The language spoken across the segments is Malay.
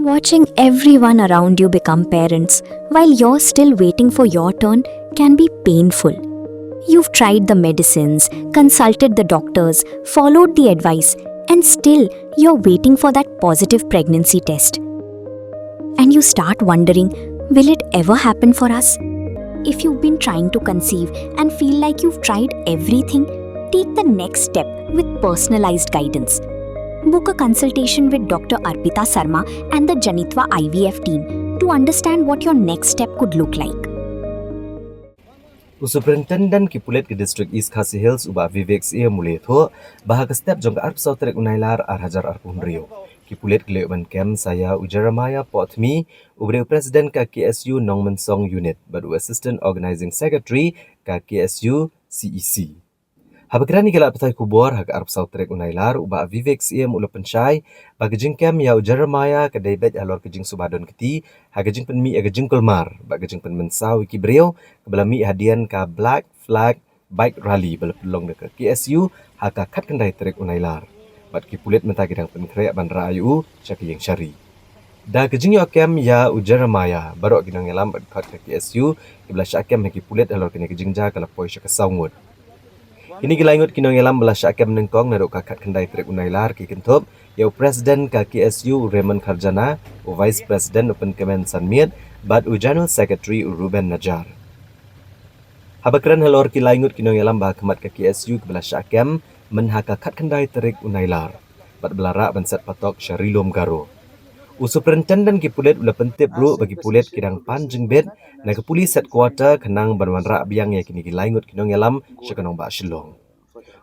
Watching everyone around you become parents while you're still waiting for your turn can be painful. You've tried the medicines, consulted the doctors, followed the advice, and still you're waiting for that positive pregnancy test. And you start wondering, will it ever happen for us? If you've been trying to conceive and feel like you've tried everything, take the next step with personalized guidance. Book a consultation with Dr. Arpita Sarma and the Janitva IVF team to understand what your next step could look like. Superintendent ki Pulit ki District East Khasi Hills uba Vivek ia mulai tho bahag step jong arp sautrek unailar hajar arpun rio. Ki Pulit ki leban kem saya Ujaramaya Potmi ubre President ka KSU Nongmensong Unit badu Assistant Organizing Secretary ka KSU CEC. Habagrani kala petai kubor hak arp sautrek unailar uba Vivek ia mula pensyai bagajing kem ya Ujaramaya ka David Halor kejing subadon keti hagajing penmi agajing kulmar bagajing penmensau ki brio belami hadian ka Black Flag Bike Rally belapelong dekat KSU haka kat kendai trek unailar. Bat ki Pulit mentah gedang penkrek bandra ayu caki yang syari. Da kejing yo kem ya Ujaramaya barok gedang elam bat kat ke KSU kibla syakem ki Pulit Halor kene kejing ja kala poi syaka saungut. Kini gilangut kinong elam belas syakem nengkong naruk kakat kendai trek unailar ki kentup yau Presiden ka KSU Raymond Kharjana u Vice President Open Kemen Sanmiet bat u General Secretary Ruben Najar. Habakran Halor ki langut kinong elam bah kemat ka KSU ke belas syakem menhaka kat kendai trek unailar bat belarak banset patok Syarilom Garo. Superintendent ki Pulit ula pentip bro bagi Pulit kidang panjeng bed na ke Police Headquarter kenang banwan rak biang ya kini gilangut kinong elam syakanong ba Shillong.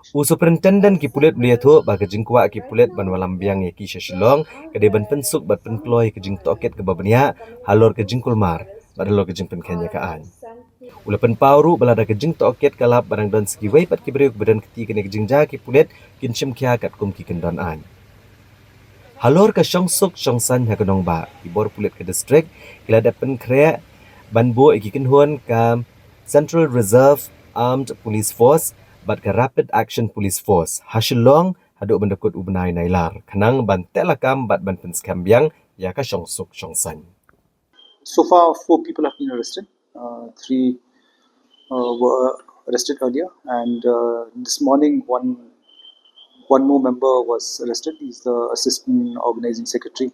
Superintendent ki Pulit belia tu bagi jingkwa ki Pulit banwalam biang ya ki Shillong kade ban pensuk bat penploy ke jing toket ke babania Halor ke jing kulmar bat Halor ke jing penkenya kaan. Ula penpauru balada ke jing toket kalap barang don skiwai pat ki beriuk badan keti kene ke jing ja ki Pulit kinchim kia kat kum ki kendon an. Halor ke syongsuk syongsan ha kenong ba ibor Pulit ke district kila dapen krea banbo iki kenhuan ka Central Reserve Armed Police Force bat ke Rapid Action Police Force Hashilong haduk bendekut ubnai nailar kenang ban telakam bat ban penskambiang ya ka syongsuk syongsan. So far 4 people have been arrested. 3 were arrested earlier and this morning one more member was arrested. He's the Assistant Organizing Secretary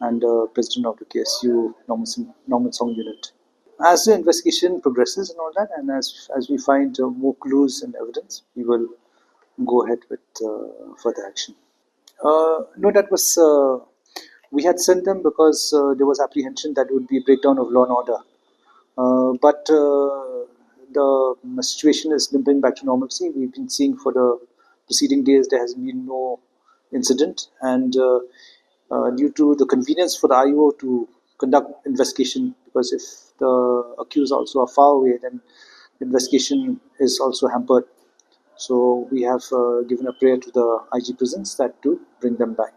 and President of the KSU Nongmensong Unit. As the investigation progresses and all that, and as we find more clues and evidence, we will go ahead with further action. No, that was we had sent them because there was apprehension that it would be a breakdown of law and order. But the situation is limping back to normalcy. We've been seeing for the preceding days there has been no incident, and due to the convenience for the IO to conduct investigation, because if the accused also are far away, then investigation is also hampered. So we have given a prayer to the IG prisons that to bring them back.